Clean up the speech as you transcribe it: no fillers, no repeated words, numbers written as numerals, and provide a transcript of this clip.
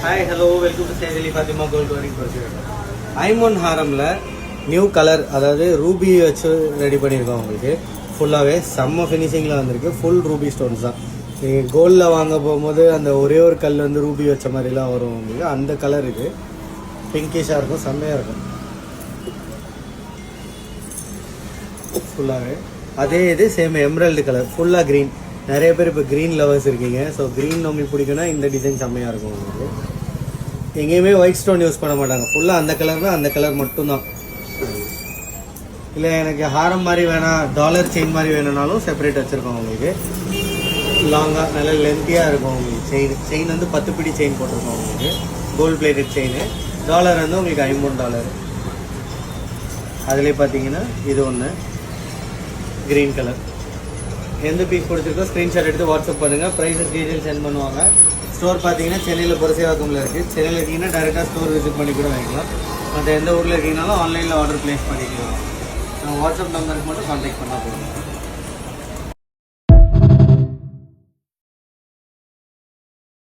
Hi hello welcome to சேஜலி Fathima gold wedding procedure. ஐமோன் ஹாரமில் நியூ கலர், அதாவது ரூபி வச்சு ரெடி பண்ணியிருக்கோம். உங்களுக்கு ஃபுல்லாகவே செம்ம ஃபினிஷிங்கில் வந்திருக்கு. ஃபுல் ரூபி ஸ்டோன்ஸ் தான். நீங்கள் கோல்டில் வாங்க போகும்போது அந்த ஒரே ஒரு கல் வந்து ரூபி வச்ச மாதிரிலாம் வரும். உங்களுக்கு அந்த கலர் இது பிங்கிஷாக இருக்கும், செம்மையாக இருக்கும் ஃபுல்லாகவே. அதே இது சேம் எம்ரல்டு கலர், ஃபுல்லாக க்ரீன். நிறைய பேர் இப்போ க்ரீன் லவர்ஸ் இருக்கீங்க. ஸோ க்ரீன் உங்களுக்கு பிடிக்குன்னா இந்த டிசைன் செம்மையாக இருக்கும். உங்களுக்கு எங்கேயுமே ஒயிட் ஸ்டோன் யூஸ் பண்ண மாட்டாங்க. ஃபுல்லாக அந்த கலர்னால் அந்த கலர் மட்டும்தான். இல்லை எனக்கு ஹாரம் மாதிரி வேணாம், டாலர் செயின் மாதிரி வேணும்னாலும் செப்பரேட் வச்சுருக்கோம். உங்களுக்கு லாங்காக நல்ல லென்த்தியாக இருக்கும். உங்களுக்கு செயின் வந்து 10 பிடி செயின் போட்டிருக்கோம். உங்களுக்கு கோல்டு பிளேட்டட் செயின். டாலர் வந்து உங்களுக்கு $50. அதிலே பார்த்தீங்கன்னா இது ஒன்று க்ரீன் கலர். எந்த பீஸ் பிடிச்சிருக்கோ ஸ்க்ரீன்ஷாட் எடுத்து வாட்ஸ்அப் பண்ணுங்கள். ப்ரைஸஸ் டீட்டெயில் சென்ட் பண்ணுவாங்க. ஸ்டோர் பார்த்தீங்கன்னா சென்னையில் புரசைவாக்கமில் இருக்குது. சென்னையில் இருக்கீங்கன்னா டேரெக்டாக ஸ்டோர் விசிட் பண்ணி கூட வாங்கிக்கலாம். மற்ற எந்த ஊரில் இருக்கீங்கனாலும் ஆன்லைனில் ஆர்டர் ப்ளேஸ் பண்ணிக்கலாம். வாட்ஸ்அப் நம்பருக்கு மட்டும் கான்டாக்ட் பண்ணால் போதும்.